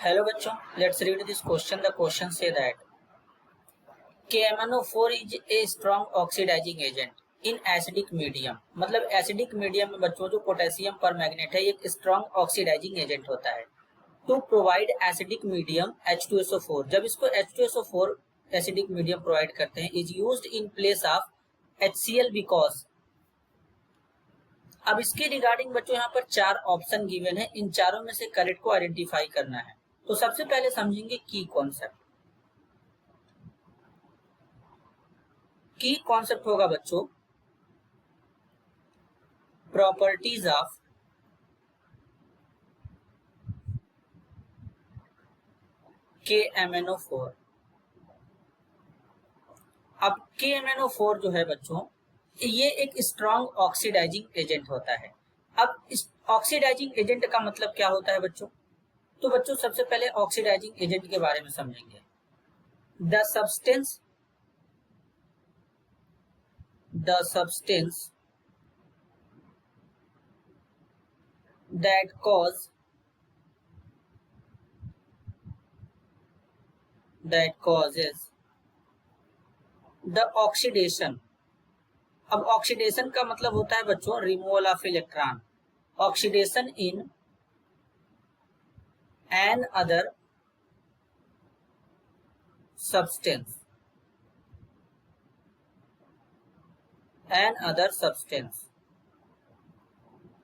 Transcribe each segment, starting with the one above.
Hello बच्चों, let's read this question. The question say that KMnO4 is a strong oxidizing agent in acidic medium. मतलब acidic medium में बच्चों जो potassium permanganate है ये एक स्ट्रॉन्ग ऑक्सीडाइजिंग एजेंट होता है to provide acidic medium H2SO4. जब इसको H2SO4 एसिडिक मीडियम प्रोवाइड करते हैं is used in place of HCl because. अब इसके रिगार्डिंग बच्चों यहाँ पर चार ऑप्शन गिवन है, इन चारों में से करेक्ट को आइडेंटिफाई करना है। तो सबसे पहले समझेंगे की कॉन्सेप्ट। की कॉन्सेप्ट होगा बच्चों प्रॉपर्टीज ऑफ KMnO4। अब KMnO4 जो है बच्चों ये एक स्ट्रॉन्ग ऑक्सीडाइजिंग एजेंट होता है। अब इस ऑक्सीडाइजिंग एजेंट का मतलब क्या होता है बच्चों? तो बच्चों सबसे पहले ऑक्सीडाइजिंग एजेंट के बारे में समझेंगे। The substance that causes the oxidation। अब ऑक्सीडेशन का मतलब होता है बच्चों removal of electron. Oxidation in an other substance,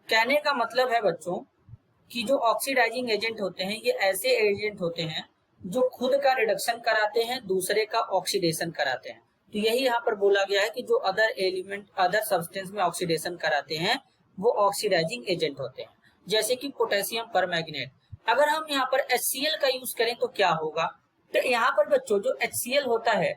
कहने का मतलब है बच्चों कि जो ऑक्सीडाइजिंग एजेंट होते हैं ये ऐसे एजेंट होते हैं जो खुद का रिडक्शन कराते हैं, दूसरे का ऑक्सीडेशन कराते हैं। तो यही यहाँ पर बोला गया है कि जो अदर सब्सटेंस में ऑक्सीडेशन कराते हैं वो ऑक्सीडाइजिंग एजेंट होते हैं। जैसे कि पोटेशियम परमैंगनेट, अगर हम यहाँ पर HCl का यूज करें तो क्या होगा? तो यहाँ पर बच्चों जो HCl होता है,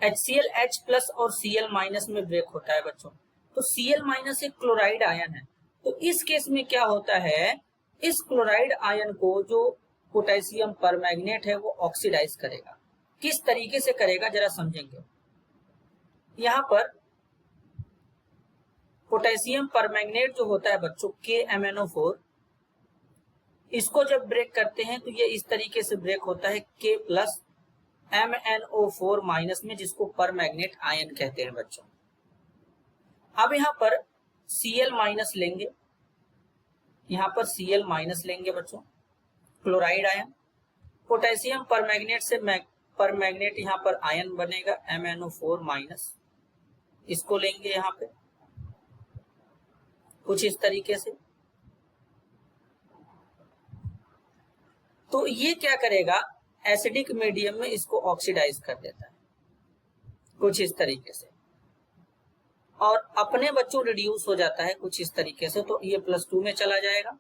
HCl H प्लस और Cl माइनस में ब्रेक होता है बच्चों। तो Cl माइनस एक क्लोराइड आयन है। तो इस केस में क्या होता है, इस क्लोराइड आयन को जो पोटेशियम परमैंगनेट है वो ऑक्सीडाइज करेगा। किस तरीके से करेगा जरा समझेंगे। यहाँ पर पोटेशियम परमैंगनेट जो होता है बच्चों KMnO4, इसको जब ब्रेक करते हैं तो ये इस तरीके से ब्रेक होता है K प्लस MnO4 माइनस में, जिसको परमैंगनेट आयन कहते हैं बच्चों। अब यहाँ पर Cl माइनस लेंगे, यहाँ पर Cl माइनस लेंगे बच्चों, क्लोराइड आयन। पोटेशियम परमैंगनेट से परमैंगनेट यहाँ पर आयन बनेगा MnO4 माइनस, इसको लेंगे यहाँ पे कुछ इस तरीके से। तो ये क्या करेगा, एसिडिक मीडियम में इसको ऑक्सीडाइज कर देता है कुछ इस तरीके से, और अपने बच्चों रिड्यूस हो जाता है कुछ इस तरीके से। तो ये +2 में चला जाएगा,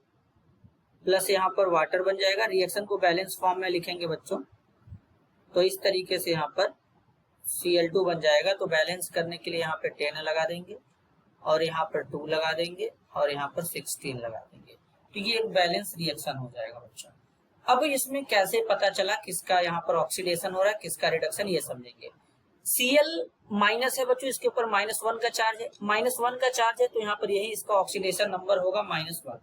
प्लस यहाँ पर वाटर बन जाएगा। रिएक्शन को बैलेंस फॉर्म में लिखेंगे बच्चों, तो इस तरीके से यहाँ पर Cl2 बन जाएगा। तो बैलेंस करने के लिए यहाँ पे 10 लगा देंगे और यहाँ पर 2 लगा देंगे और यहाँ पर 16 लगा देंगे। तो ये एक बैलेंस रिएक्शन हो जाएगा बच्चों। अब इसमें कैसे पता चला किसका यहाँ पर ऑक्सीडेशन हो रहा है, किसका रिडक्शन, ये समझेंगे। Cl माइनस है बच्चों, इसके ऊपर -1 का चार्ज है, -1 का चार्ज है तो यहाँ पर यही इसका ऑक्सीडेशन नंबर होगा -1।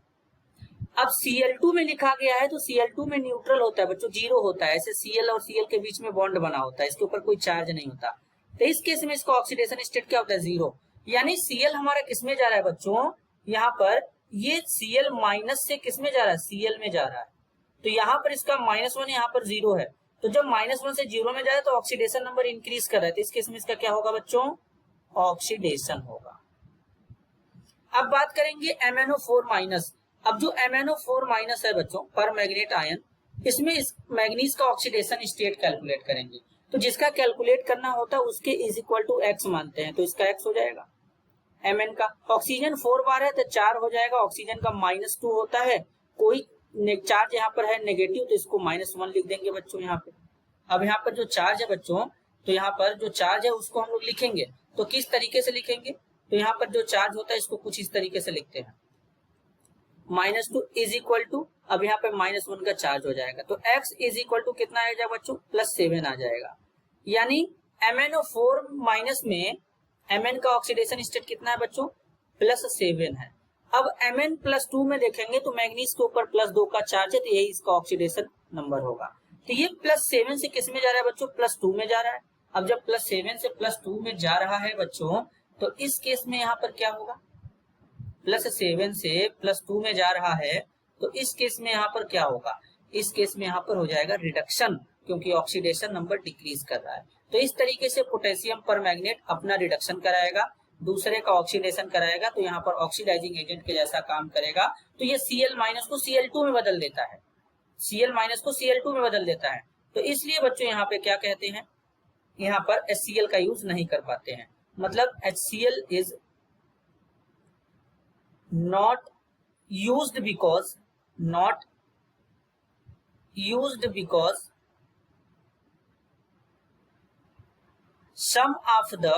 अब Cl2 में लिखा गया है तो Cl2 में न्यूट्रल होता है बच्चों, 0 होता है। ऐसे Cl और Cl के बीच में बॉन्ड बना होता है, इसके ऊपर कोई चार्ज नहीं होता। तो इस केस में इसका ऑक्सीडेशन स्टेट क्या होता है, 0। यानी Cl हमारा किसमें जा रहा है बच्चों, यहाँ पर ये Cl माइनस से किसमें जा रहा है, Cl में जा रहा है। तो यहाँ पर इसका -1, यहाँ पर 0 है। तो जब -1 से 0 में जाए तो ऑक्सीडेशन नंबर इंक्रीज कर रहा है। तो इस केस में इसका क्या होगा बच्चों, ऑक्सीडेशन होगा। अब बात करेंगे MnO4 माइनस। अब जो MnO4 माइनस है बच्चों परमैंगनेट आयन, इसमें इस मैग्नीज का ऑक्सीडेशन स्टेट कैलकुलेट करेंगे। तो जिसका कैलकुलेट करना होता है उसके इज इक्वल टू x मानते हैं, तो इसका x हो जाएगा। Mn का ऑक्सीजन 4 बार है तो 4 हो जाएगा। ऑक्सीजन का -2 होता है, कोई चार्ज यहाँ पर है नेगेटिव, तो इसको -1 लिख देंगे बच्चों यहाँ पे। अब यहाँ पर जो चार्ज है बच्चों, तो यहाँ पर जो चार्ज है उसको हम लोग लिखेंगे। तो किस तरीके से लिखेंगे, तो यहाँ पर जो चार्ज होता है इसको कुछ इस तरीके से लिखते हैं, -2 इज इक्वल टू, अब यहाँ पे -1 का चार्ज हो जाएगा। तो x इज इक्वल टू कितना आ जाएगा बच्चों, +7 आ जाएगा। यानी MnO4 माइनस में Mn का ऑक्सीडेशन स्टेट कितना है बच्चों, +7 है। अब Mn+2 में देखेंगे तो मैग्नीज के ऊपर +2 का चार्ज है, तो यही इसका ऑक्सीडेशन नंबर होगा। तो ये +7 से किस में जा रहा है बच्चों? +2 में जा रहा है। अब जब +7 से +2 में जा रहा है बच्चों, तो इस केस में यहाँ पर क्या होगा? +7 से +2 में जा रहा है, तो इस केस में यहाँ पर क्या होगा? इस केस में यहाँ पर हो जाएगा रिडक्शन, क्योंकि ऑक्सीडेशन नंबर डिक्रीज कर रहा है। तो इस तरीके से पोटेशियम पर मैग्नेट अपना रिडक्शन कराएगा, दूसरे का ऑक्सीडेशन कराएगा, तो यहाँ पर ऑक्सीडाइजिंग एजेंट के जैसा काम करेगा। तो ये Cl- को Cl2 में बदल देता है, Cl- को Cl2 में बदल देता है। तो इसलिए बच्चों यहाँ पे क्या कहते हैं, यहाँ पर HCl का यूज नहीं कर पाते हैं। मतलब HCl is not used because some of the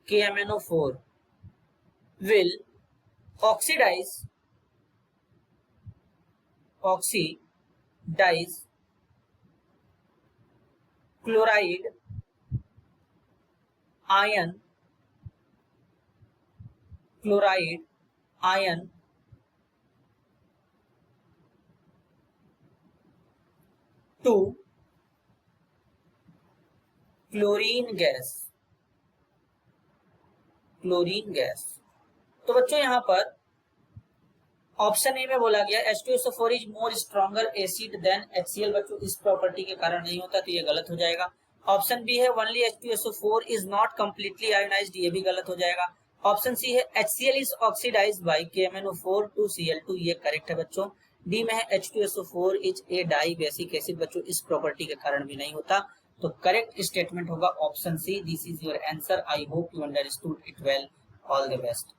KMnO4 will oxidize chloride ion to chlorine gas. तो बच्चों यहाँ पर ऑप्शन ए में बोला गया H2SO4 is more stronger acid than HCl। बच्चों इस प्रॉपर्टी के कारण नहीं होता, तो ये गलत हो जाएगा। ऑप्शन बी है only H2SO4 is not completely ionized, ये भी गलत हो जाएगा। ऑप्शन सी है HCl is oxidized by KMnO4 to Cl2, ये करेक्ट है बच्चों। डी में है H2SO4 is a dibasic acid. बच्चों इस प्रॉपर्टी के कारण भी नहीं होता, तो करेक्ट स्टेटमेंट होगा option C. This is your answer. I hope you understood it well. All the best.